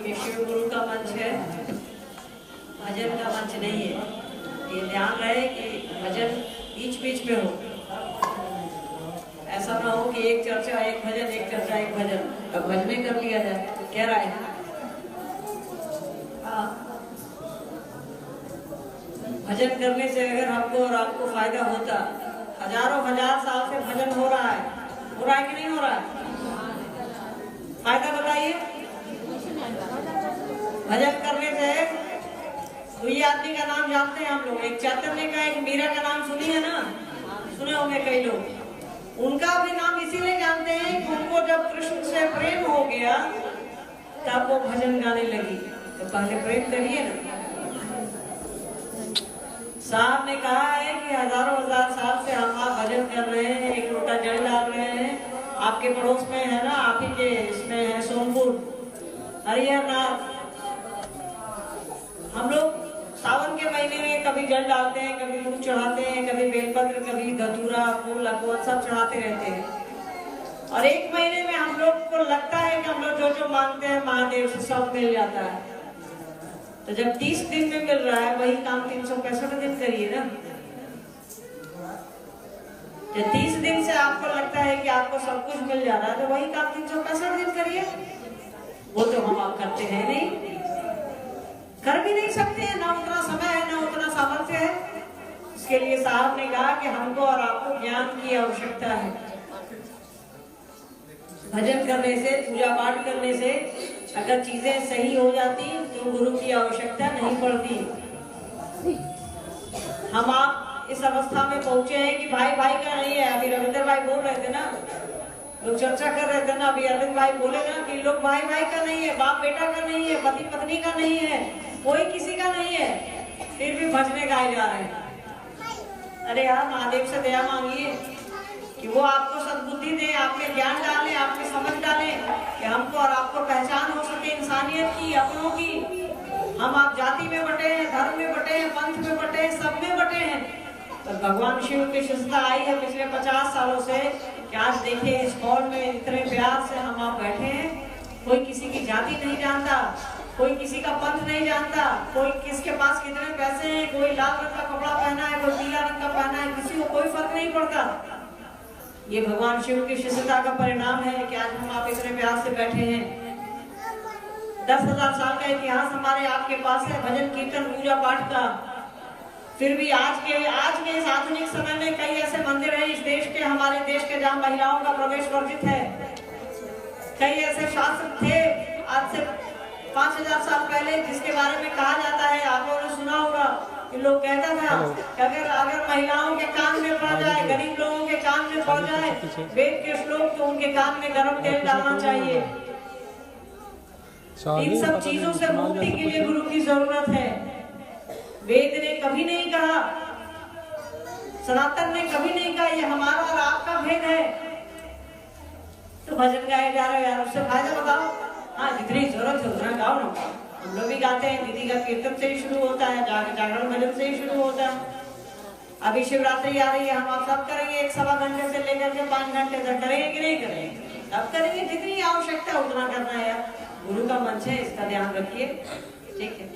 ये शिव गुरु का मंच है, भजन का मंच नहीं है। ये ध्यान रहे कि भजन बीच बीच में हो, ऐसा ना हो कि एक चर्चा एक भजन, एक चर्चा एक भजन, अब भजन कर लिया जाए। कह रहा है भजन करने से अगर हमको और आपको फायदा होता, हजारों हजार साल से भजन हो रहा है कि नहीं हो रहा है? फायदा बताइए। भजन करने से तो ये आदमी का नाम जानते हैं हम लोग, एक चैतन्य का, एक मीरा का नाम सुनी है ना, सुने होंगे कई लोग। उनका भी नाम इसीलिए जानते हैं कि उनको जब कृष्ण से प्रेम हो गया तब वो भजन गाने लगी। तो पहले प्रेम करिए ना। साहब ने कहा है कि हजारों हजार साल से हम आप भजन कर रहे हैं, एक लोटा जल डाल रहे हैं। आपके पड़ोस में है ना, आप ही के इसमें है सोनपुर, हरिहरनाथ। हम लोग सावन के महीने में कभी जल डालते हैं, कभी दूध चढ़ाते हैं, कभी बेलपत्र, कभी धतूरा, फूल, अखरोट सब चढ़ाते रहते हैं। और एक महीने में हम लोग को लगता है कि हम लोग जो जो मांगते हैं महादेव से सब मिल जाता है। तो जब 30 दिन में मिल रहा है, वही काम 365 दिन करिए ना। जब 30 दिन से आपको लगता है कि आपको सब कुछ मिल जा रहा है, तो वही काम 365 दिन करिए। वो तो हम आप करते हैं नहीं, कर भी नहीं सकते हैं, ना उतना समय है ना उतना सामर्थ्य है। इसके लिए साहब ने कहा कि हमको और आपको ज्ञान की आवश्यकता है। भजन करने से, पूजा पाठ करने से अगर चीजें सही हो जाती तो गुरु की आवश्यकता नहीं पड़ती। हम आप इस अवस्था में पहुंचे हैं कि भाई भाई का नहीं है। अभी रविंद्र भाई बोल रहे थे ना, लोग चर्चा कर रहे थे ना, अभी अरविंद भाई बोले ना कि लोग भाई भाई का नहीं है, बाप बेटा का नहीं है, पति पत्नी का नहीं है, कोई किसी का नहीं है, फिर भी भजने गाए जा रहे हैं। अरे यार, महादेव से दया मांगिए कि वो आपको सद्बुद्धि दे, आप में ज्ञान डाले, आप में समझ डाले कि हमको और आपको पहचान हो सके इंसानियत की, अपनों की। हम आप जाति में बटे हैं, धर्म में बटे हैं, पंथ में बटे हैं, सब में बटे हैं। तो भगवान शिव की शिष्टता आई है पिछले 50 सालों से कि आज देखिए इस हॉल में इतने प्यार से हम आप बैठे हैं। कोई किसी की जाति नहीं जानता, कोई किसी का पंथ नहीं जानता, कोई किसके पास कितने पैसे हैं, कोई लाल रंग का कपड़ा पहना है, कोई पीला रंग का पहना है, किसी को कोई फर्क नहीं पड़ता। ये भगवान शिव की शिष्टता का परिणाम है कि आज हम आप इतने प्यार से बैठे हैं। 10,000 साल का इतिहास हमारे आपके पास है, भजन कीर्तन पूजा पाठ का। फिर भी आज के इस आधुनिक समय में कई ऐसे मंदिर हैं इस देश के, हमारे देश के, जहाँ महिलाओं का प्रवेश वर्जित है। कई ऐसे शास्त्र थे आज से 5,000 साल पहले जिसके बारे में कहा जाता है, आप लोगों ने सुना होगा कि लोग कहता था कि अगर महिलाओं के कान में पड़ जाए, गरीब लोगों के कान में पड़ जाए वेद के श्लोक, तो उनके कान में गर्म तेल डालना चाहिए। इन सब चीजों से मुक्ति के लिए गुरु की जरूरत है। वेद ने कभी नहीं कहा, सनातन ने कभी नहीं कहा ये हमारा और आपका भेद है। तो भजन गाए जा रहे हो यार, उससे फायदा बताओ। हाँ, जितनी जरूरत है उतना गाओ ना। हम लोग भी गाते हैं, दीदी का कीर्तन से ही शुरू होता है, जागरण भजन से ही शुरू होता है। अभी शिवरात्रि आ रही है, हम आप सब करेंगे 1-1.25 घंटे से लेकर के 5 घंटे तक। करेंगे कि नहीं करेंगे? सब करेंगे, जितनी आवश्यकता उतना करना है यार। गुरु का मंच है, इसका ध्यान रखिए, ठीक है।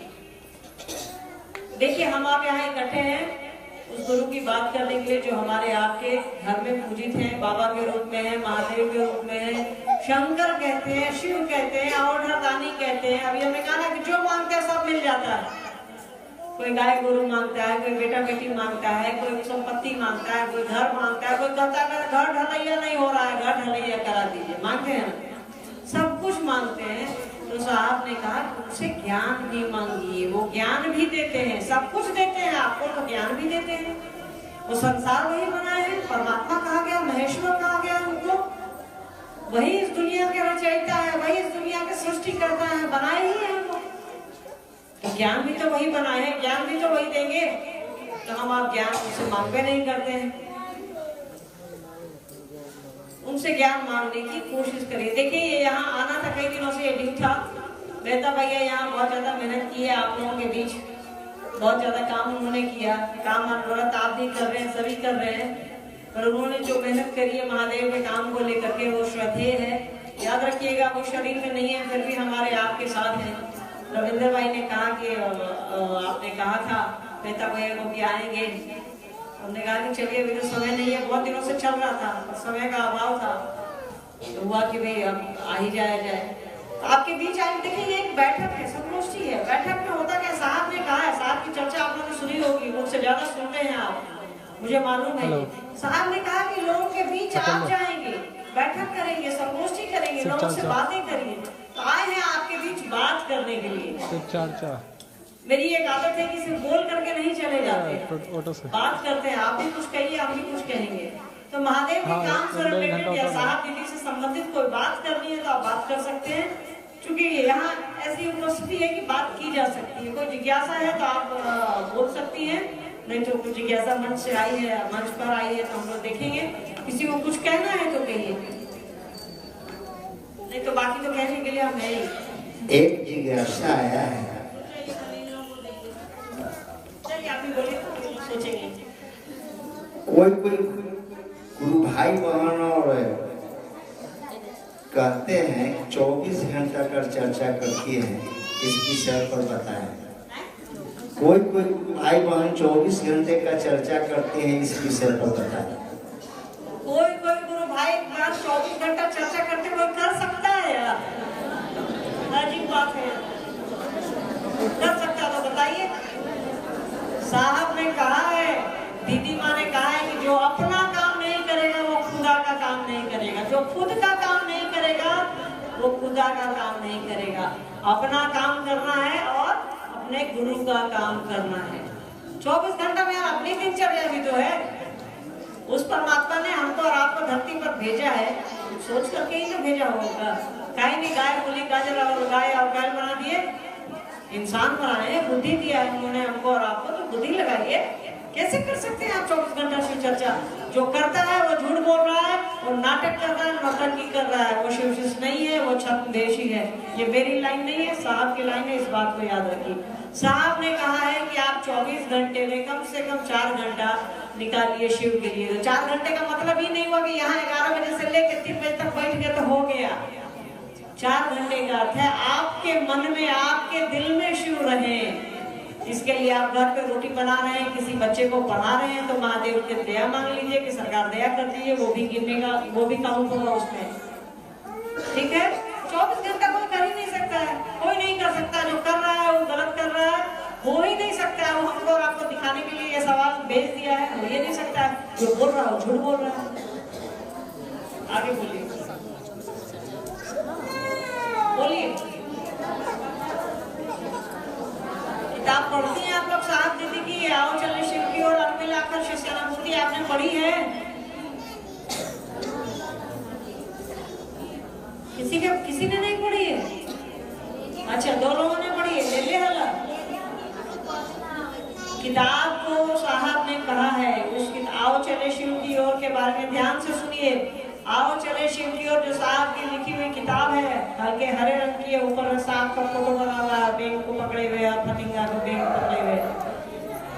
देखिए, हम आप यहाँ इकट्ठे हैं उस गुरु की बात करने के लिए जो हमारे आपके घर में पूजित हैं, बाबा के रूप में है, महादेव के रूप में है, शंकर कहते हैं, शिव कहते हैं, अवधरानी कहते हैं। अभी हमने कहा ना कि जो मांगते हैं सब मिल जाता है। कोई गाय गोरू मांगता है, कोई बेटा बेटी मांगता है, कोई संपत्ति मांगता है, कोई घर मांगता है, कोई कहता है घर ढलैया नहीं हो रहा है, घर ढलैया करा दीजिए। मांगते हैं, सब कुछ मांगते हैं। तो साहब ने कहा उनसे ज्ञान भी मांगिए, वो ज्ञान भी देते हैं, सब कुछ देते हैं आपको, तो ज्ञान भी देते हैं। वो संसार वही बनाए हैं, परमात्मा कहा गया, महेश्वर कहा गया उनको। वही इस दुनिया के रचयिता है, वही इस दुनिया के सृष्टि करता है, बनाए ही है हमको। तो ज्ञान भी तो वही बनाए हैं, ज्ञान भी तो वही देंगे। तो हम आप ज्ञान उनसे मांगते नहीं करते हैं, उनसे ज्ञान मांगने की कोशिश करिए। देखिए, ये यहाँ आना था कई दिनों से, ये ड्यू था। मेहता भैया यहाँ बहुत ज्यादा मेहनत की है आप लोगों के बीच, बहुत ज्यादा काम उन्होंने किया। काम अनवरत आप भी कर रहे हैं, सभी कर रहे हैं, पर उन्होंने जो मेहनत करी है महादेव के काम को लेकर के, वो श्रद्धेय है। याद रखिएगा वो शरीर में नहीं है फिर भी हमारे आपके साथ है। रविंदर भाई ने कहा कि आपने कहा था बेटा भैया को कि आएंगे, हमने कहा कि चलिए अभी तो समय नहीं है, बहुत दिनों से चल रहा था पर समय का अभाव था तो हुआ कि भाई अब आ ही जाया जाए। तो आपके बीच आज देखिए एक बैठक है, संगोष्ठी है। बैठक में होता क्या, साहब ने कहा है, साहब की चर्चा आप लोगों ने सुनी होगी, मुझसे ज्यादा सुनते हैं आप, मुझे मालूम है। साहब ने कहा कि लोगों के बीच आप जाएंगे, बैठक करेंगे, संगोष्ठी करेंगे, लोगों से बातें करेंगे। तो आए हैं आपके बीच बात करने के लिए। मेरी एक आदत है कि सिर्फ बोल करके नहीं चले जाते, बात करते हैं। आप भी कुछ कहिए, हम भी कुछ कहेंगे। तो महादेव के काम से रिलेटेड या साहब दीदी से संबंधित कोई बात करनी है तो आप बात कर सकते हैं, क्योंकि यहाँ ऐसी उपस्थिति है कि बात की जा सकती है। कोई जिज्ञासा है तो आप बोल सकती हैं, नहीं तो कुछ जिज्ञासा मंच से आई है, मंच पर आई है तो हम लोग देखेंगे। किसी को कुछ कहना है तो कहिए, नहीं तो बाकी तो कहने के लिए हम है ही। एक जिज्ञासा आया है, चलिए आप भी बोलिए, सोचेंगे। कोई गुरु भाई बहन और कहते हैं 24 घंटा कर चर्चा करती है, इस विषय पर बताएं। कोई भाई बहन 24 घंटे का चर्चा करते हैं, इस विषय पर बताएं। कोई गुरु भाई 24 घंटा चर्चा करते कोई कर सकता है यार, अजीब बात है। कर सकता तो बताइए। साहब ने कहा है, दीदी माँ ने कहा है कि जो अपना काम नहीं करेगा वो खुदा का काम नहीं करेगा, जो खुद का काम नहीं करेगा वो खुदा का काम नहीं करेगा। अपना काम करना है और अपने गुरु का काम करना है। 24 घंटा में अपनी दिनचर्या भी तो है। उस परमात्मा ने हमको और आपको धरती पर भेजा है, सोच करके ही तो भेजा होगा। कहीं नहीं गाय बोली गाजर और गाय और बैल बना दिए, इंसान बनाए, बुद्धि दिया है उन्होंने हमको और आपको, तो बुद्धि लगाइए। कैसे कर सकते हैं आप 24 घंटा शिव चर्चा? जो करता है वो झूठ बोल रहा है, वो नाटक कर रहा है, नौटंकी कर रहा है, वो शिव शिष्य नहीं है, वो छद्मवेशी है। ये मेरी लाइन नहीं है, साहब की लाइन है, इस बात को याद रखिए। साहब ने कहा है कि आप 24 घंटे में कम से कम 4 घंटा निकालिए शिव के लिए। तो 4 घंटे का मतलब ही नहीं हुआ कि यहाँ 11 बजे से लेकर 3 बजे तक बैठ गए तो हो गया। 4 घंटे का अर्थ है आपके मन में, आपके दिल में शिव रहे। इसके लिए आप घर पे रोटी बना रहे हैं, किसी बच्चे को पढ़ा रहे हैं, तो महादेव के दया मांग लीजिए कि सरकार दया कर दीजिए, वो भी गिरने का, वो भी काउंट होगा उसमें। ठीक है, 24 घंटा कोई कर ही नहीं सकता है, कोई नहीं कर सकता। जो कर रहा है वो गलत कर रहा है, हो ही नहीं सकता है। वो हमको और आपको दिखाने के लिए ये सवाल भेज दिया है, हो ही नहीं सकता है। जो बोल रहा है झूठ बोल रहा है। आगे बोलिए, बोलिए। किताब पढ़ती हैं आप लोग साहब दीदी की, आओ चले शिव की ओर, अनमिल आकर शिष्यानुभूति आपने पढ़ी है? किसी ने नहीं पढ़ी है? अच्छा, 2 लोगों ने पढ़ी है, ले ले हला। किताब को साहब ने कहा है, उस आओ चले शिव की ओर के बारे में ध्यान से सुनिए। आओ चले शिव की ओर जो साहब की लिखी हुई किताब है, हल्के हरे रंग की है, ऊपर में सांप का फोटो बना हुआ है, बेंग को पकड़े हुए और फटिंगा को बेंग पकड़े हुए।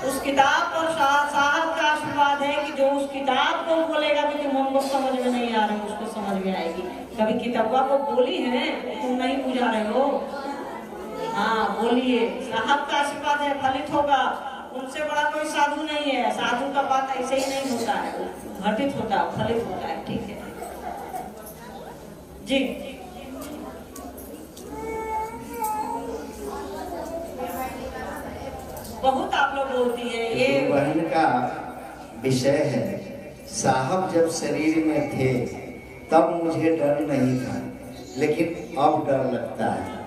उस किताब पर साहब का आशीर्वाद है कि जो उस किताब को बोलेगा भी तुम हमको समझ में नहीं आ रहे, उसको समझ में आएगी। कभी किताबा को बोली है, तुम नहीं बुझा रहे हो? हाँ बोलिए, साहब का आशीर्वाद है, फलित होगा। उनसे बड़ा कोई साधु नहीं है। साधु का बात ऐसे ही नहीं होता है, घटित होता है, फलित होता है। ठीक है जी। बहुत आप लोग बोलती है ये बहन का विषय है। साहब जब शरीर में थे तब मुझे डर नहीं था, लेकिन अब डर लगता है।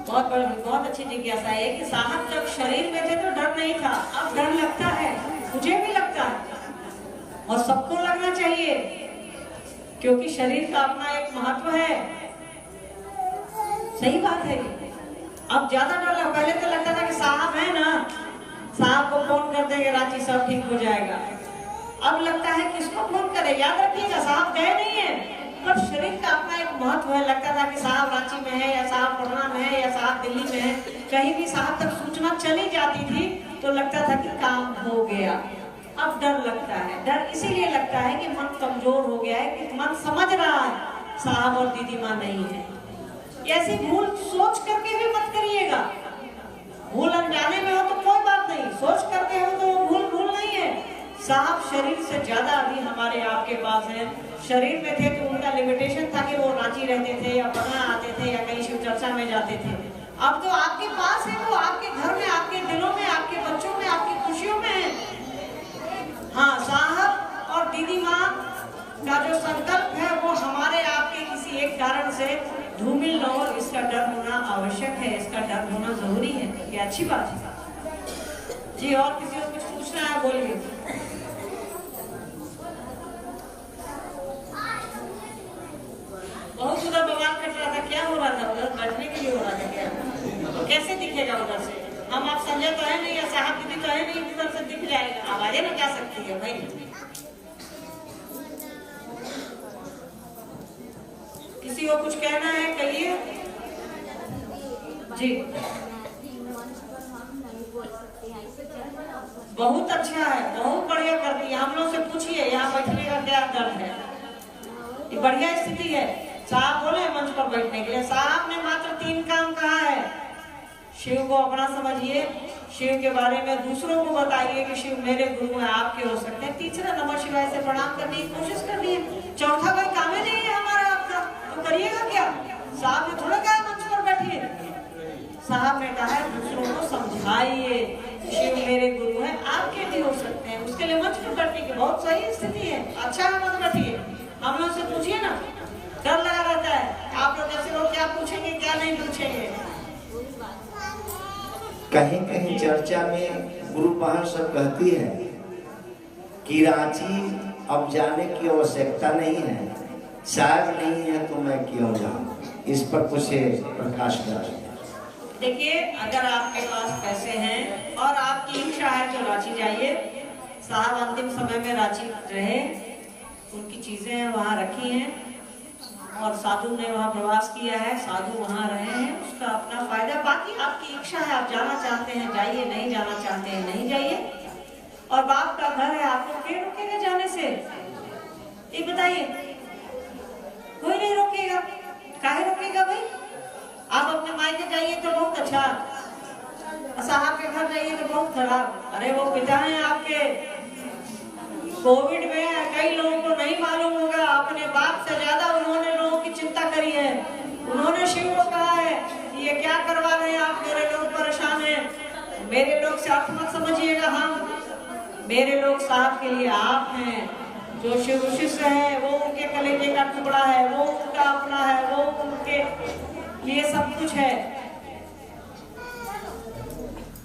बहुत अच्छी जिज्ञासा है कि साहब जब शरीर में थे तो डर नहीं था, अब डर लगता है। मुझे भी लगता है और सबको लगना चाहिए, क्योंकि शरीर का अपना एक महत्व है। सही बात है। अब ज्यादा डर लगा, पहले तो लगता था कि साहब है ना, साहब को फोन कर देंगे, रांची सब ठीक हो जाएगा। अब लगता है किसको फोन करे? याद रखिएगा साहब गए नहीं है, पर शरीर का अपना एक महत्व है। लगता था कि साहब रांची में है, या साहब पटना में है, या साहब दिल्ली में है, कहीं भी साहब तक सूचना चली जाती थी तो लगता था कि काम हो गया। अब डर लगता है। डर इसीलिए लगता है कि मन कमजोर हो गया है, कि मन समझ रहा है साहब और दीदी माँ नहीं है। ऐसी भूल सोच करके भी मत करिएगा। भूल अनजाने में हो तो कोई बात नहीं, सोच करके हो तो वो भूल नहीं है। साहब शरीर से ज्यादा अभी हमारे आपके पास है। शरीर में थे तो उनका लिमिटेशन था कि वो रांची रहते थे या पटना आते थे या कहीं शिव चर्चा में जाते थे। अब तो आपके पास है, वो आपके घर में, आपके दिलों में, आपके बच्चों में, आपकी खुशियों में है। हाँ, साहब और दीदी माँ का जो संकल्प है वो हमारे आपके किसी एक कारण से धूमिल न हो, इसका डर होना आवश्यक है, इसका डर होना जरूरी है। ये अच्छी बात है जी। और किसी को कुछ पूछना है बोलिए। बहुत उधर बवाल कर रहा था, क्या हो रहा था उधर? बैठने के लिए हो रहा था क्या? तो कैसे दिखेगा उधर से? हम आप संजय तो है नहीं या साहब दीदी तो है नहीं, उधर से दिख जाएगा, आवाजें ना जा सकती है भाई। किसी को कुछ कहना है कहिए जी। बहुत अच्छा है, बहुत बढ़िया करती है। हम लोग से पूछिए यहाँ बैठने का क्या दर्द है। ये बढ़िया स्थिति है। साहब बोले मंच पर बैठने के लिए, साहब ने मात्र 3 काम कहा है। शिव को अपना समझिए, शिव के बारे में दूसरों को बताइए कि शिव मेरे गुरु हैं, आपके हो सकते हैं। तीसरा नमः शिवाय से प्रणाम करने की कोशिश करनी है। चौथा कोई काम ही नहीं है हमारा आपका, तो करिएगा क्या? साहब ने थोड़ा कहा मंच पर बैठिए। साहब ने कहा है दूसरों को समझाइए शिव मेरे गुरु हैं, आपके भी हो सकते हैं। उसके लिए मंच पर बैठने की बहुत सही स्थिति है। अच्छा है, मत बैठिए। हम लोग से पूछिए ना, डर लगा रहता है। आप लोग जैसे लोग क्या पूछेंगे क्या नहीं पूछेंगे। कहीं कहीं चर्चा में गुरु बहन सब कहती है कि रांची अब जाने की आवश्यकता नहीं है, साहब नहीं है तो मैं क्यों जाऊं। इस पर कुछ प्रकाश डालें। देखिए, अगर आपके पास पैसे हैं और आपकी इच्छा है तो रांची जाइए। साहब अंतिम समय में रांची रहे, उनकी चीजें वहाँ रखी हैं और साधु ने वहाँ प्रवास किया है, साधु वहाँ रहे हैं, उसका अपना फायदा। बाकी आपकी इच्छा है, आप जाना चाहते हैं जाइए, नहीं जाना चाहते हैं नहीं जाइए। और बाप का घर है, आपको क्या रोकेगा जाने से? ये बताइए, कोई नहीं रोकेगा। काहे रोकेगा भाई? आप अपने मायके जाइए तो बहुत अच्छा, साहब के घर जाइए तो बहुत खराब। अरे वो पिता है आपके। कोविड में कई लोगों को नहीं मालूम होगा, अपने बाप से ज्यादा उन्होंने लोगों की चिंता करी है। उन्होंने शिव को कहा है कि ये क्या करवा रहे हैं आप, मेरे लोग परेशान हैं। मेरे लोग से आप मत समझिएगा, हम मेरे लोग साहब के लिए आप हैं। जो शिव शिष्य है वो उनके कलेजे का टुकड़ा है, वो उनका अपना है, वो उनके लिए सब कुछ है।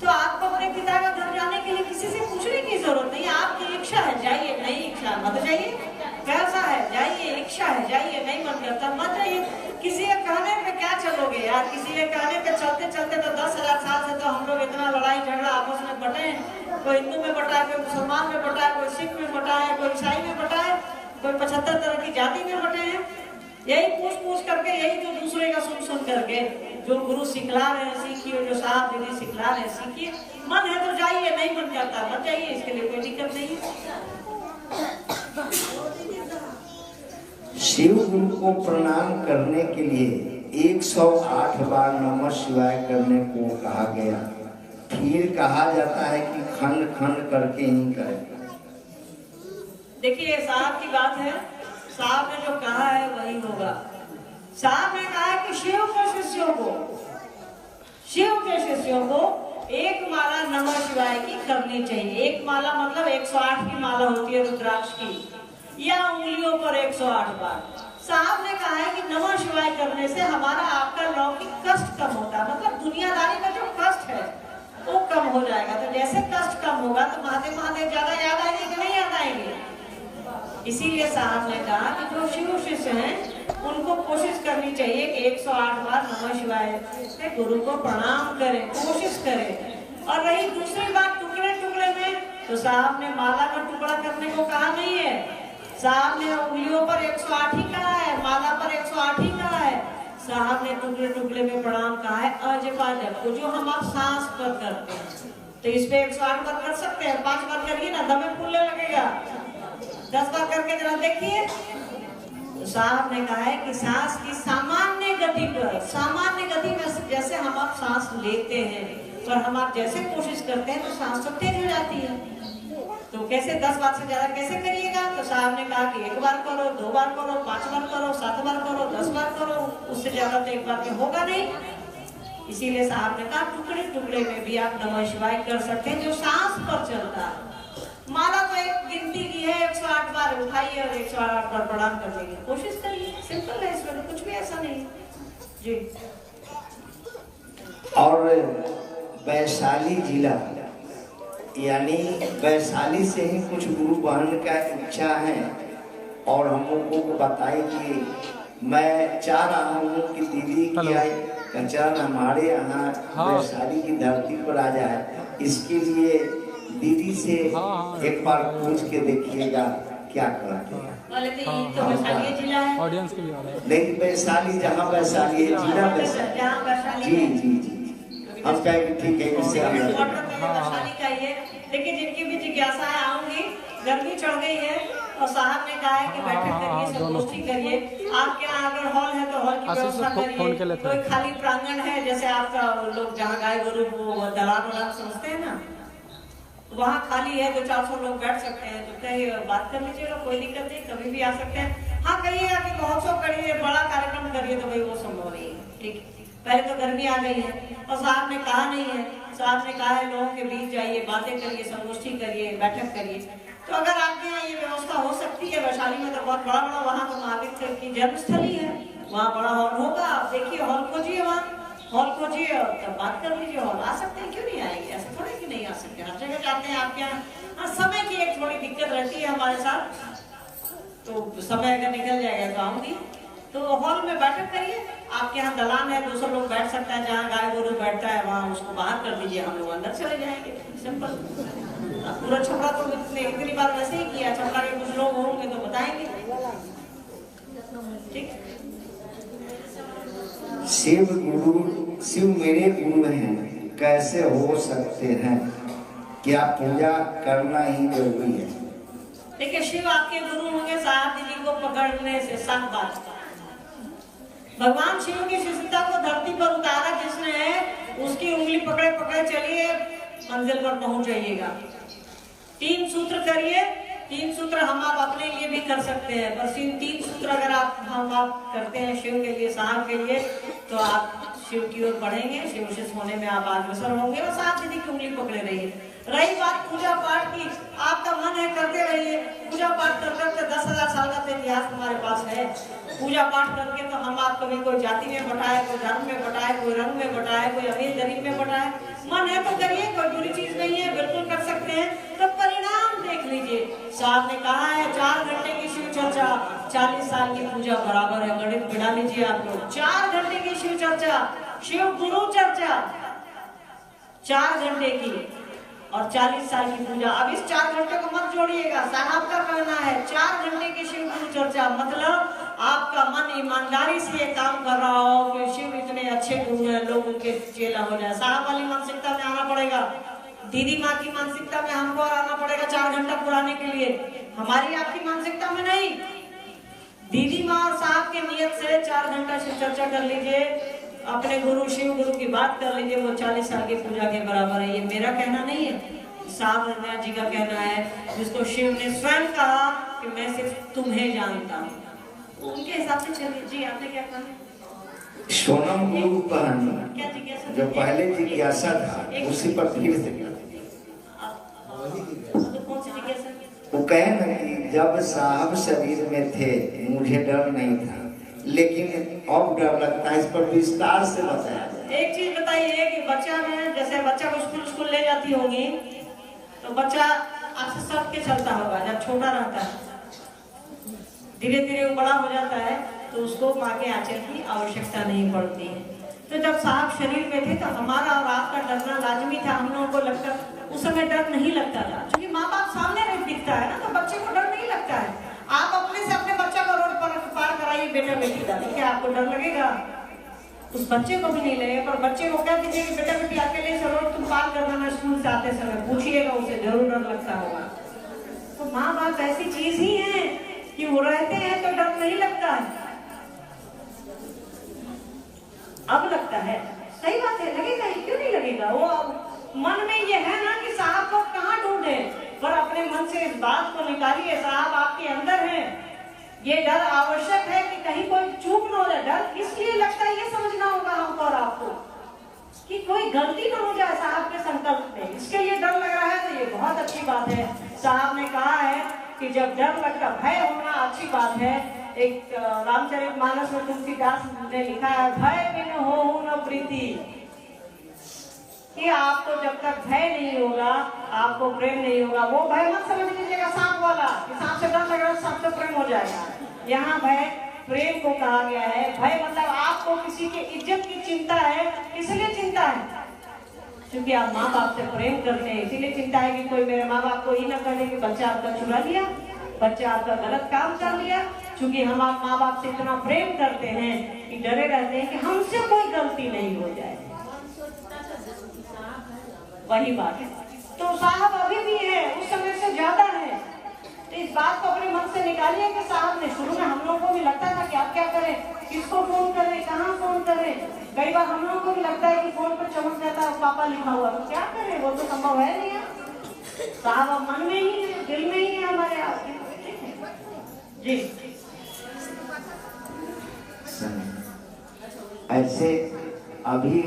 तो आपको अपने पिता का घर जाने के लिए किसी से पूछने की जरूरत नहीं। आपकी इच्छा है जाइए, नहीं इच्छा मत जाइए। कैसा है जाइए, इच्छा है जाइए, नहीं मन करता मत जाइए। किसी के कहने पे क्या चलोगे यार? किसी के कहने पे चलते चलते तो 10,000 साल से तो हम लोग इतना लड़ाई झगड़ा आपस में बटे हैं। कोई हिंदू में बटा है, कोई मुसलमान में बटा है, कोई सिख में बटा है, कोई ईसाई में बटा है, कोई 75 तरह की जाति में बटे हैं। यही पूछ करके, यही जो दूसरे का सुन करके जो गुरु सिखला रहे हैं सीखिए, जो साहब दीदी सिखला रहे हैं सीखिए। मन है तो जाइए, नहीं मन करता मत जाइए, इसके लिए कोई दिक्कत नहीं है। शिव गुरु को प्रणाम करने के लिए 108 बार नमः शिवाय करने को कहा गया। फिर कहा जाता है कि खंड खंड करके ही करें। देखिए, साहब की बात है, साहब ने जो कहा है वही होगा। साहब ने कहा है कि शिव के शिष्यों को एक माला नमः शिवाय की करनी चाहिए। एक माला मतलब 108 की माला होती है रुद्राक्ष की, या उंगलियों पर 108 बार। साहब ने कहा है कि नमः शिवाय करने से हमारा आपका लौकिक कष्ट कम होता है, मतलब दुनियादारी का जो कष्ट है वो कम हो जाएगा। तो जैसे कष्ट कम होगा तो महादेव महादेव ज्यादा याद आएंगे कि नहीं याद आएंगे? इसीलिए साहब ने कहा कि जो शिव शिष्य हैं उनको कोशिश करनी चाहिए कि 108 बार नमः शिवाय से गुरु को प्रणाम करें, कोशिश करें। और रही दूसरी बात टुकड़े टुकड़े में, तो साहब ने माला का टुकड़ा करने को कहा नहीं है। साहब ने उंगलियों पर 108 ही कहा है, माला पर 108 ही कहा है। साहब ने टुकड़े टुकड़े में प्रणाम कहा है अजपा जप को, जो हम आप सांस पर करते हैं। तो इस पे 108 बार कर सकते हैं। 5 बार करिए ना, दमे फूलने लगेगा। 10 बार करके जरा देखिए, तो साहब ने कहा है कि सांस की सामान्य गति पर, सामान्य गति में जैसे हम आप सांस लेते हैं, पर हम आप जैसे कोशिश करते हैं तो सांस तो तेज हो जाती है। तो कैसे 10 बार से ज्यादा कैसे करिएगा? तो साहब ने कहा कि 1 बार करो, 2 बार करो, 5 बार करो, 7 बार करो, 10 बार करो, उससे ज्यादा तो एक बार में होगा नहीं। इसीलिए साहब ने कहा टुकड़े टुकड़े में भी आप नमः शिवाय कर सकते हैं, जो सांस पर चलता है। माला तो एक गिनती की है, 108 बार उठाइए और 108 बार प्रणाम कर देंगे, कोशिश करिए, सिंपल है, इसमें तो कुछ भी ऐसा नहीं जी। और वैशाली जिला यानी वैशाली से ही कुछ गुरु बहन का इच्छा है और हम लोगों को बताए कि मैं चाह रहा हूँ कि दीदी की चरण हमारे यहाँ वैशाली की धरती पर आ जाए। इसके लिए दीदी से एक बार पूछ के देखिएगा क्या करते हैं। तो वैशाली जिला है, ऑडियंस के भी आ रहा है। नहीं वैशाली जहाँ वैशाली है जिला वैशाली। जी जी जी हम कहेंगे ठीक है इससे वैशाली का ही है। लेकिन जिनकी भी जिज्ञासा है आऊंगी, गर्मी चढ़ गई है और साहब ने कहा है कि बैठक करिए, संगोष्ठी करिए। आपके यहाँ अगर हॉल है तो हॉल की व्यवस्था करिए, कोई खाली प्रांगण है जैसे आपका लोग जहाँ गाय गोरु वो दलान समझते हैं ना, वहाँ खाली है, 200-400 लोग बैठ सकते हैं, तो कहीं बात कर लीजिएगा, कोई दिक्कत नहीं, कभी भी आ सकते हैं। हाँ कहिएगा कि महोत्सव करिए, बड़ा कार्यक्रम करिए, तो भाई वो संभव नहीं है। ठीक, पहले तो गर्मी आ गई है और साहब ने कहा नहीं है, साहब ने कहा है लोगों के बीच जाइए, बातें करिए, संगोष्ठी करिए, बैठक करिए। तो अगर आपके यहाँ ये व्यवस्था हो सकती है, वैशाली में तो बहुत बड़ा बड़ा वहाँ तो महावीर की जन्मस्थली है, वहाँ बड़ा हॉल होगा, आप देखिए हॉल खोजिए, वहाँ हॉल खोजिए और तब बात कर लीजिए। हॉल आ सकते हैं, क्यों नहीं आएंगे, ऐसा थोड़े कि नहीं आ सकते, हर जगह जाते हैं आपके यहाँ। हाँ समय की एक थोड़ी दिक्कत रहती है हमारे साथ, तो समय अगर निकल जाएगा तो आऊंगी। तो हॉल में बैठक करिए, आपके यहाँ दलान है, 200 लोग बैठ सकता है, जहाँ गाय गोरू बैठता है वहाँ उसको बाहर कर दीजिए, हम लोग अंदर चले जाएंगे, सिंपल। पूरा छपरा तो इतनी बार वैसे ही किया, छपरा के कुछ लोग होंगे तो बताएंगे। ठीक, शिव मेरे गुरु हैं, कैसे हो सकते हैं, क्या पूजा करना ही जरूरी है? देखिए शिव आपके गुरु होंगे, साहब दीदी को पकड़ने से साफ बात। भगवान शिव की शिष्यता को धरती पर उतारा जिसने है, उसकी उंगली पकड़े पकड़े चलिए, मंजिल पर पहुंच जाइएगा। 3 सूत्र करिए, 3 सूत्र हम आप अपने लिए भी कर सकते हैं, बस इन 3 सूत्र अगर हम आप करते हैं शिव के लिए, साहब के लिए, तो आप शिव की ओर बढ़ेंगे, शिव शिष्य होने में आप अग्रसर होंगे और साहब दीदी की उंगली पकड़े रहिए। रही बात पूजा पाठ की, आपका मन है करते रहिए, पूजा पाठ कर करके 10,000 साल का इतिहास हमारे पास है। पूजा पाठ करके तो हम आप कभी कोई जाति में बटाए, कोई धर्म में बटाए, कोई रंग में बटाए, कोई अमीर गरीब में बटाए, मन है तो करिए, कोई बुरी चीज नहीं है, बिल्कुल कर सकते हैं। तो परिणाम देख लीजिए, साहब ने कहा है 4 घंटे की शिव चर्चा 40 साल की पूजा बराबर है। गणित बिना लीजिए आप लोग, 4 घंटे की शिव चर्चा, शिव गुरु चर्चा 4 घंटे की और 40 साल की पूजा। अब इस 4 घंटे को मत जोड़िएगा, साहब का कहना है 4 घंटे की शिव गुरु चर्चा, मतलब आपका मन ईमानदारी से ये काम कर रहा हो कि शिव इतने अच्छे गुरु हैं, लोग उनके चेला हो जाए। साहब वाली मानसिकता में आना पड़ेगा, दीदी माँ की मानसिकता में हमको आना पड़ेगा 4 घंटा पुराने के लिए, हमारी आपकी मानसिकता में नहीं। दीदी माँ और साहब के नियत से 4 घंटा शिव चर्चा कर लीजिए, अपने गुरु शिव गुरु की बात कर लीजिए, वो 40 साल की पूजा के बराबर है। ये मेरा कहना नहीं है, साहब जी का कहना है, जिसको शिव ने स्वयं कहा कि मैं सिर्फ तुम्हें जानता हूँ, उनके हिसाब से चलिए। जी आपने क्या कहा? सोनम गुरु कहना जो पहले जिज्ञासा था उसी पर फिर से वो कहे ना कि जब साहब शरीर में थे मुझे डर नहीं था, लेकिन अब डर लगता है, इस पर विस्तार से बताया। एक चीज बताइए कि बच्चा में, जैसे बच्चा को स्कूल ले जाती होगी तो बच्चा आपसे सट के चलता होगा, जब छोटा रहता है, धीरे धीरे वो बड़ा हो जाता है तो उसको माँ के आंचल की आवश्यकता नहीं पड़ती है। तो जब साहब शरीर में थे तो हमारा और आपका डरना लाजमी था। हम लोगों को लगता उस समय डर नहीं लगता था, क्योंकि माँ बाप सामने नहीं दिखता है ना, तो बच्चे को डर नहीं लगता है। आप अपने से अपने बच्चा को रोड पर पार कराइए, बेटा बेटी का, क्या आपको डर लगेगा? उस बच्चे को भी नहीं लगेगा। पर बच्चे को कह दीजिए कि बेटा बेटी अकेले से रोड तुम पार कर देना, स्कूल से आते समय पूछिएगा, उसे जरूर डर लगता होगा। तो माँ बाप ऐसी चीज ही है कि वो रहते हैं तो डर नहीं लगता है, अब लगता है। सही बात है, लगेगा ही, क्यों नहीं लगेगा। वो मन में ये है ना कि साहब को कहाँ ढूंढे, पर अपने मन से इस बात को निकालिए, साहब आपके अंदर है। ये डर आवश्यक है कि कहीं कोई चूक ना हो जाए। डर किस लिए लगता है ये समझना होगा हमको और आपको, कि कोई गलती ना हो जाए साहब के संकल्प में, इसके लिए डर लग रहा है। तो ये बहुत अच्छी बात है। साहब ने कहा है कि जब डर लगता, भय होना अच्छी बात है। एक रामचरितमानस में तुलसीदास ने लिखा है, भय बिन होहु न प्रीति, कि आपको जब तक भय नहीं होगा, आपको प्रेम नहीं होगा। वो भय मत समझ लीजिएगा सांप वाला, कि सांप से डर लग रहा है सांप से प्रेम हो जाएगा। यहाँ भय प्रेम को कहा गया है। भय मतलब आपको किसी के इज्जत की चिंता है, इसलिए चिंता है क्योंकि आप माँ बाप से प्रेम करते हैं, इसीलिए चिंता है कि कोई मेरे माँ बाप को ही ना कहे कि बच्चा आपका चुरा लिया, बच्चा आपका गलत काम कर लिया। क्योंकि हम आप माँ बाप से इतना प्रेम करते हैं कि डरे रहते हैं कि हमसे कोई गलती नहीं हो जाए। वही बात है। तो साहब अभी भी है, उस समय से ज्यादा है। तो इस बात को अपने मन से निकालिए कि साहब ने, शुरू में हम लोगों को भी लगता था कि आप क्या करें, किसको फोन करें, कहाँ फोन करें। कई बार हम लोगों को भी लगता है कि फोन पर चमक जाता है पापा लिखा हुआ, तो क्या करें, वो तो संभव है नहीं। साहब अब मन में ही है, दिल में ही है हमारे आप जी। ऐसे अभी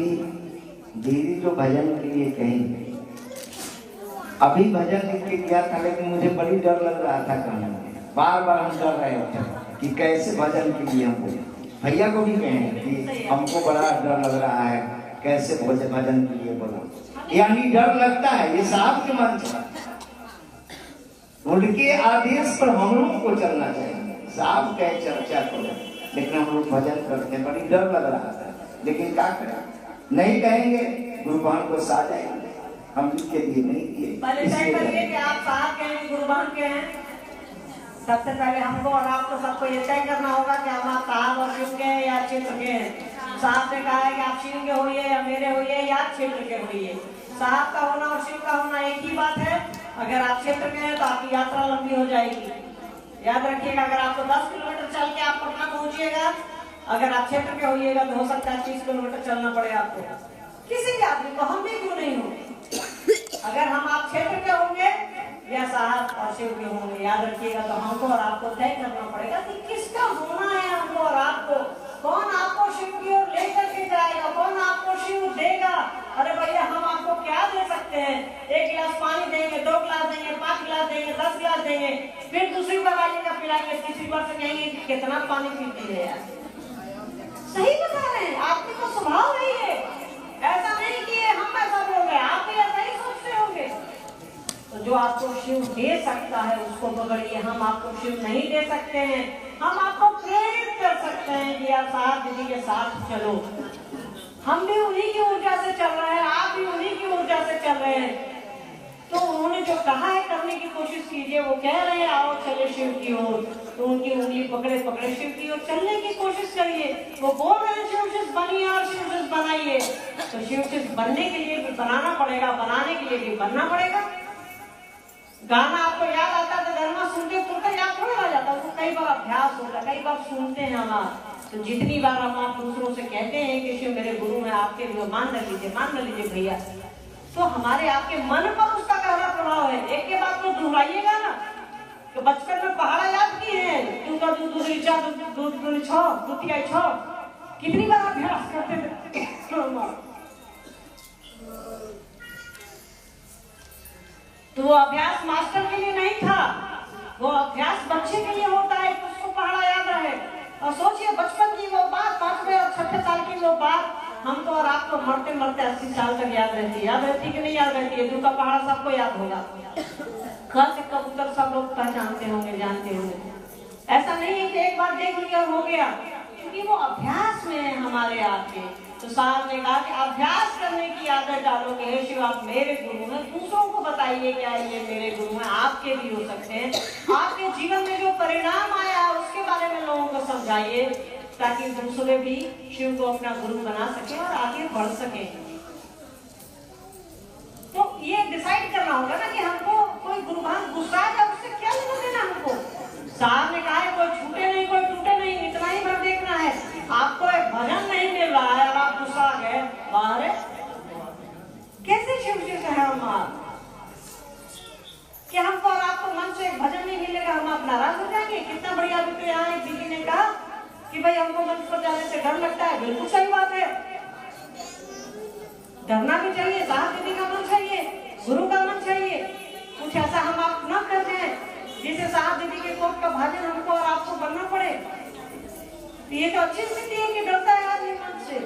दीदी जो भजन के लिए कहेंगे, अभी भजन लिख के किया था, लेकिन मुझे बड़ी डर लग रहा था करने में। बार बार हम डर रहे थे कि कैसे भजन के लिए हमको, भैया को भी कहें कि हमको बड़ा डर लग रहा है, कैसे भजन के लिए बोलो। यानी डर लगता है, ये साहब के मन से, उनके आदेश पर हम लोग को चलना चाहिए। साहब कहे चर्चा करो, लेकिन हम लोग भजन करते हैं, बड़ी डर लग रहा था। लेकिन क्या करें, नहीं कहेंगे गुरुबान को सा जाएंगे, हम इसके लिए नहीं किए। पहले तय करिए कि आप साहब के हैं, गुरुबान के हैं। सबसे पहले हमको और आपको सबको ये तय करना होगा कि हम आप साहब और शिव के हैं या क्षेत्र के हैं। साहब ने कहा है कि आप शिव के होइए या मेरे होइए या क्षेत्र के होइए। साहब का होना और शिव का होना एक ही बात है। अगर आप क्षेत्र के हैं तो आपकी यात्रा लंबी हो जाएगी। याद रखिएगा, अगर आपको 10 किलोमीटर चल के आप पटना पहुंचिएगा, अगर आप क्षेत्र के होइएगा तो हो सकता है 30 किलोमीटर चलना पड़े आपको, किसी भी आदमी को, हम भी क्यों नहीं हो। अगर हम आप क्षेत्र के होंगे या साहब और शिव के होंगे, याद रखिएगा, तो हमको और आपको तय करना पड़ेगा कि किसका होना है हमको और आपको। कौन आपको शिव की ओर लेकर के जाएगा, कौन आपको शिव देगा। अरे भैया, हम आपको क्या दे सकते हैं, 1 गिलास पानी देंगे, 2 गिलास देंगे, 5 गिलास देंगे, 10 गिलास देंगे, फिर दूसरी बार आइएगा पिलाएंगे, तीसरी बार से कहेंगे कि कितना पानी पीती है यार। सही बता रहे हैं, आपके तो स्वभाव नहीं है, ऐसा नहीं कि हम ऐसा बोल रहे हैं, आप भी ऐसा ही सोचते होंगे। तो जो आपको शिव दे सकता है उसको पकड़िए। हम आपको शिव नहीं दे सकते हैं, हम आपको प्रेरित कर सकते हैं कि यार साहब दीदी के साथ चलो। हम भी उन्हीं की ऊर्जा से चल रहे हैं, आप भी उन्हीं की ऊर्जा से चल रहे हैं। तो उन्होंने जो कहा है करने की कोशिश कीजिए, वो कह रहे हैं आओ चले शिव की ओर, तो उनकी उंगली पकड़े पकड़े शिव की ओर चलने की कोशिश करिए। वो बोल रहे हैं शिवशिष्य बनिए और शिवशिष्य बनाइए, तो शिवशिष्य बनने के लिए भी बनाना पड़ेगा, बनाने के लिए भी बनना पड़ेगा। गाना आपको याद आता है तो गाना सुनते तुरंत याद थोड़ा आ जाता है, उसको कई बार अभ्यास होता है, कई बार सुनते हैं हम। तो जितनी बार हम आप दूसरों से कहते हैं कि शिव मेरे गुरु हैं, आपके लिए मान न लीजिए भैया, तो हमारे आपके मन पर उसका गहरा प्रभाव है। एक के बाद तो दोहराइएगा ना, तो बचपन में पहाड़ा याद किए हैं, दूध का दूध दूसरी चार दूध दूनी छो दूतिया छो, कितनी बार अभ्यास करते थे। तो वो अभ्यास मास्टर के लिए नहीं था, वो अभ्यास बच्चे के लिए होता है, तो उसको पहाड़ा याद रहे। और सोचिए बचपन की वो बात, 5वें और 6ठे साल की वो बात हमको और आपको मरते मरते 80 साल तक याद रहती है। याद रहती कि नहीं याद रहती है? दूध का पहाड़ा सबको याद होगा, घर से कबूतर सब लोग पहचानते होंगे, जानते होंगे। ऐसा नहीं है कि एक बार देख लिया और हो गया, क्योंकि वो अभ्यास में है हमारे आपके। तो साहब ने कहा कि अभ्यास करने की आदत डालो कि हे शिव आप मेरे गुरु हैं, दूसरों को बताइए क्या ये मेरे गुरु हैं, आपके भी हो सकते हैं। आपके जीवन में जो परिणाम आया उसके बारे में लोगों को समझाइए, ताकि दूसरे भी शिव को अपना गुरु बना सके और आगे बढ़ सके। तो ये डिसाइड करना होगा ना कि हमको कोई गुरु गुस्सा है, उससे क्या लेना देना हमको। साहब ने कहा है कोई छूटे नहीं कोई टूटे नहीं, इतना ही भर देखना है। आपको एक भजन नहीं मिल रहा है और आप गुस्सा आ गए बाहर, कैसे शिव जी कहे हम आप कि हमको और आपको मन से एक भजन नहीं मिलेगा हम आप नाराज हो जाएंगे? कितना बढ़िया। अभी तो यहाँ एक दीदी ने कहा कि भाई हमको मंच पर जाने से डर लगता है। बिल्कुल सही बात है, डरना भी चाहिए। साहब दीदी का मन चाहिए, गुरु का मन चाहिए। कुछ ऐसा हम आप न कर दें जिसे साहब दीदी के कोट का भाजन हमको और आपको बनना पड़े। तो ये तो अच्छी स्थिति है कि डरता है आदमी मन से।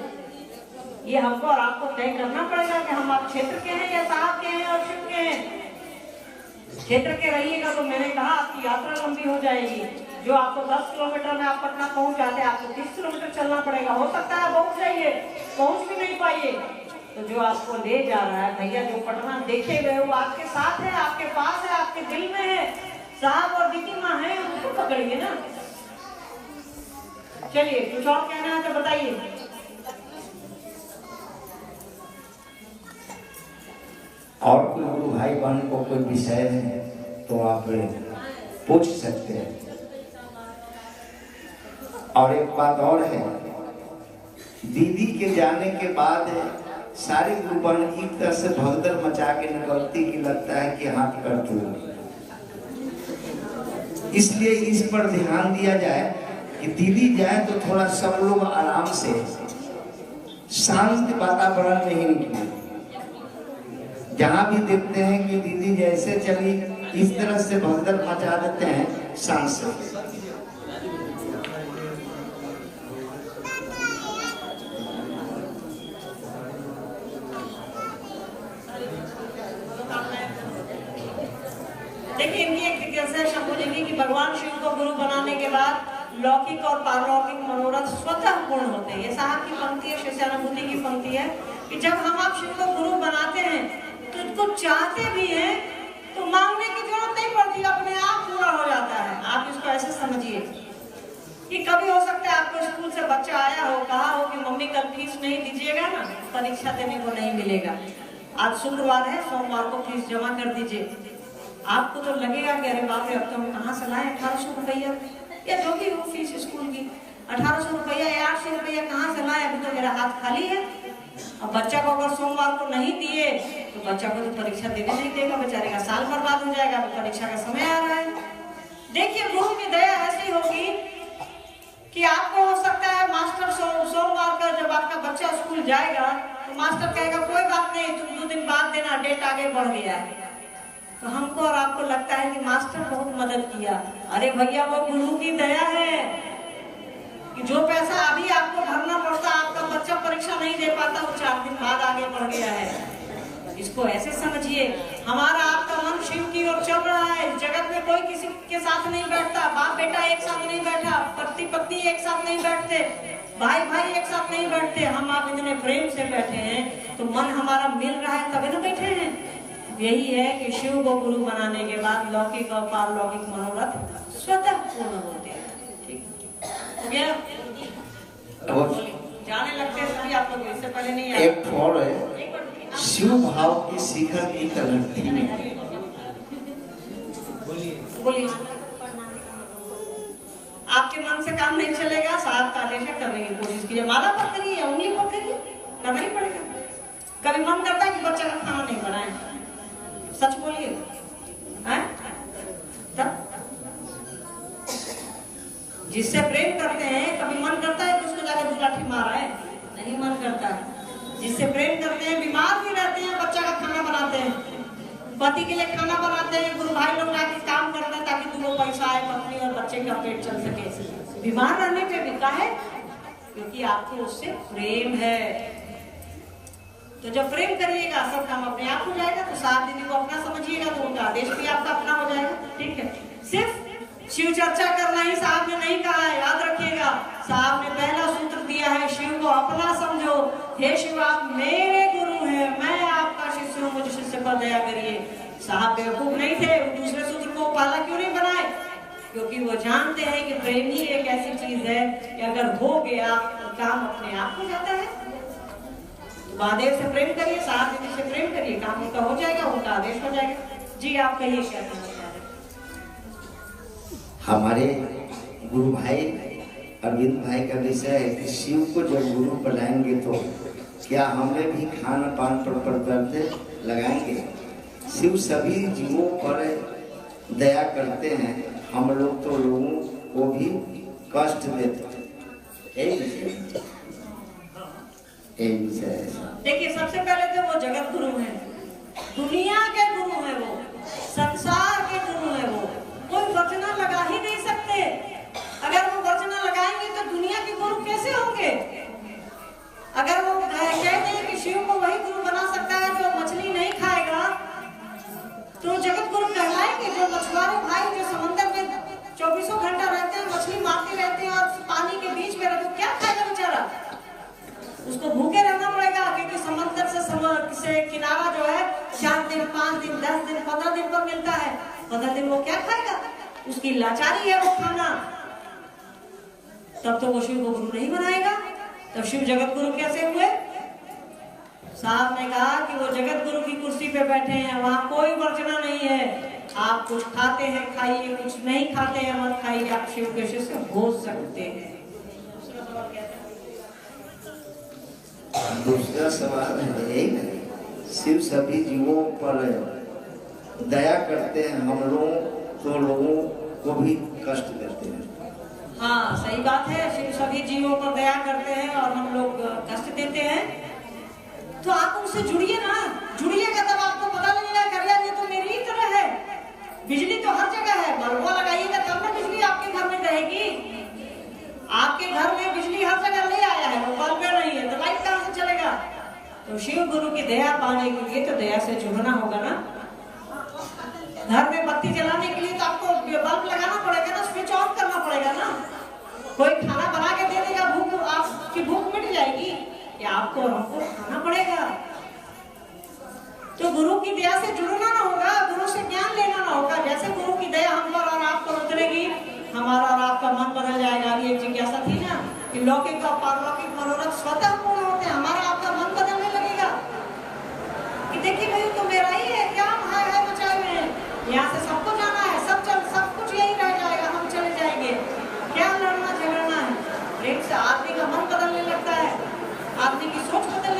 ये हमको और आपको तय करना पड़ेगा कि हम आप क्षेत्र के हैं या साहब के हैं और शिव के हैं। क्षेत्र के रहिएगा तो मैंने कहा आपकी यात्रा लंबी हो जाएगी। जो आपको 10 किलोमीटर में आप पटना पहुंच जाते हैं, आपको 30 किलोमीटर चलना पड़ेगा। हो सकता है पहुंच जाइए, पहुंच भी नहीं पाइए। तो जो आपको ले जा रहा है भैया, जो पटना देखे हुए वो आपके साथ है, आपके पास है, आपके दिल में है। साहब और दीदी माँ है, उनको पकड़िए ना। चलिए कुछ और कहना है तो बताइए। और कोई गुरु भाई बहन को कोई विषय है तो आप पूछ सकते हैं। और एक बात और है, दीदी के जाने के बाद सारे गुरु बहन एक तरह से भगदड़ मचा के निकलती कि लगता है कि हाथ कर दो। इसलिए इस पर ध्यान दिया जाए कि दीदी जाए तो थोड़ा सब लोग आराम से शांत वातावरण में ही निकले। जहाँ भी देखते हैं कि दीदी जैसे चली इस तरह से भगदड़ मचा देते हैं शांत से। देखिए इनकी एक जिज्ञासा शंभू जी की कि भगवान शिव को गुरु बनाने के बाद लौकिक और पारलौकिक मनोरथ स्वतः पूर्ण होते हैं। ये साहब की पंक्ति है, शिष्यानुभूति की पंक्ति है कि जब हम आप शिव को गुरु बनाते हैं तो इसको चाहते भी हैं तो मांगने की जरूरत नहीं पड़ती, अपने आप पूरा हो जाता है। आप इसको ऐसे समझिए कि कभी हो सकता है आपको स्कूल से बच्चा आया हो, कहा हो कि मम्मी कल फीस नहीं दीजिएगा ना, परीक्षा देने को नहीं मिलेगा। आज शुक्रवार है, सोमवार को फीस जमा कर दीजिए। आपको तो लगेगा कि अरे बाप रे, अब तो हम कहाँ से लाए 1800 रुपया या जो भी हो फीस स्कूल की, 1800 रुपया या 800 रुपया कहाँ से लाए, अभी तो मेरा हाथ खाली है। अब बच्चा को अगर सोमवार को नहीं दिए तो बच्चा को तो परीक्षा देने नहीं देगा, बेचारे का साल बर्बाद हो जाएगा। तो परीक्षा का समय आ रहा है। देखिए गुरु की दया ऐसी होगी कि आपको हो सकता है मास्टर सोमवार का जब आपका बच्चा स्कूल जाएगा तो मास्टर कहेगा कोई बात नहीं, तुम 2 दिन बाद देना, डेट आगे बढ़ गया है। तो हमको और आपको लगता है कि मास्टर बहुत मदद किया। अरे भैया वो गुरु की दया है कि जो पैसा अभी आपको भरना पड़ता, आपका बच्चा परीक्षा नहीं दे पाता, वो 4 दिन बाद आगे बढ़ गया है। इसको ऐसे समझिए, हमारा आपका मन शिव की ओर चल रहा है। जगत में कोई किसी के साथ नहीं बैठता, बाप बेटा एक साथ नहीं बैठा, पति पत्नी एक साथ नहीं बैठते, भाई भाई एक साथ नहीं बैठते। हम आप इतने प्रेम से बैठे हैं तो मन हमारा मिल रहा है तभी तो बैठे हैं। यही है कि शिव को गुरु बनाने के बाद लौकिक और पारलौकिक मनोरथ स्वतः पूर्ण होते हैं। ठीक हो गया? जाने लगते हैं आप लोग, इससे पहले नहीं आए। एक और है, शिव भाव की शिखर की तलती में। बोलिए। आपके मन से काम नहीं चलेगा, साहब का आदेश करने की कोशिश कीजिए। माला पर करिए, उंगली पर करिए, करना ही पड़ेगा। कभी मन करता है कि बच्चा का खाना नहीं बनाए, सच बोलिए। जिससे प्रेम करते हैं कभी मन करता है कि उसको जाकर 2 लाठी मारा है? नहीं मन करता। जिससे प्रेम करते हैं, बीमार भी रहते हैं, बच्चा का खाना बनाते हैं, पति के लिए खाना बनाते हैं, गुरु भाई लोग जाके काम करते हैं ताकि 2 पैसा आए, पत्नी और बच्चे का पेट चल सके। बीमार रहने पे भी है क्योंकि आपको उससे प्रेम है। तो जब प्रेम करिएगा सब काम अपने आप हो जाएगा। तो साहब दीदी को अपना समझिएगा तो उनका आदेश भी आपका अपना हो जाएगा। ठीक है, सिर्फ शिव चर्चा करना ही साहब ने नहीं कहा है, याद रखिएगा। साहब ने पहला सूत्र दिया है, शिव को अपना समझो। हे शिव आप मेरे गुरु हैं, मैं आपका शिष्य हूँ, मुझे शिष्य पर दया करिए। साहब बेवकूफ नहीं थे, दूसरे सूत्र को पहला क्यों नहीं बनाए? क्योंकि वो जानते हैं कि प्रेम ही एक ऐसी चीज है कि अगर हो गया तो काम अपने आप हो जाता है। महादेव से प्रेम करिए, साहब दीदी से प्रेम करिए, काम उनका हो जाएगा, उनका आदेश हो जाएगा। जी आप कहिए क्या कहना चाह रहे हैं? हमारे गुरु भाई अरविंद भाई का विषय है कि शिव को जब गुरु बनाएंगे तो क्या हमें भी खान पान पर प्रतिबंध लगाएंगे। शिव सभी जीवों पर दया करते हैं, हम लोग तो लोगों को भी कष्ट देते हैं। यही विषय है। देखिए, सबसे पहले तो वो जगत गुरु हैं, दुनिया के गुरु हैं, वो संसार के गुरु हैं। वो कोई वचना लगा ही नहीं सकते। अगर वो वचना लगाएंगे तो दुनिया के गुरु कैसे होंगे। अगर वो कहते हैं कि शिव को वही गुरु बना सकता है जो मछली नहीं खाएगा, तो जगत गुरु कहलाएंगे। जो मछुआरे भाई जो समंदर में 24 घंटा रहते हैं, मछली मारते रहते हैं और पानी के बीच में रहते, क्या खाएगा बेचारा। उसको भूखे रहना पड़ेगा, क्योंकि समंदर से किनारा जो है 4 दिन 5 दिन 10 दिन 15 दिन पर मिलता है। 15 दिन वो क्या खाएगा, उसकी लाचारी है वो खाना। तब तो वो शिव को गुरु नहीं बनाएगा। तब शिव जगत गुरु कैसे हुए। साहब ने कहा कि वो जगत गुरु की कुर्सी पे बैठे हैं, वहां कोई वर्जना नहीं है। आप कुछ खाते हैं खाइए, कुछ नहीं खाते हैं मत खाइए, आप शिव के शिष्य हो सकते हैं। दूसरा सवाल है यही, शिव सभी जीवों पर दया करते हैं, हम लोग तो लोगों को भी कष्ट देते हैं। हाँ, सही बात है। शिव सभी जीवों पर दया करते हैं और हम लोग कष्ट देते हैं। तो आप उनसे जुड़िए ना, जुड़िएगा तब आपको पता लगेगा कि यार ये तो मेरी ही तरह है। बिजली तो हर जगह है, बल्ब लगाइएगा तब ना बिजली आपके घर में रहेगी। आपके घर में बिजली हर जगह ले आया है, वो बल्ब नहीं है तो लाइट कहां से चलेगा। तो शिव गुरु की दया पाने के लिए तो दया से जुड़ना होगा ना। घर में बत्ती जलाने के लिए तो आपको बल्ब लगाना पड़ेगा ना, स्विच ऑन करना पड़ेगा ना। कोई खाना बना के दे देगा, भूख आपकी भूख मिट जाएगी, या आपको हमको खाना पड़ेगा। तो गुरु की दया से जुड़ना ना होगा, गुरु से ज्ञान लेना ना होगा। जैसे गुरु की दया हम पर और आप पर उतरेगी, हमारा और आपका मन बदल जाएगा। ये जिज्ञासा थी ना कि लौकिक और पारलौकिक मनोरथ स्वतः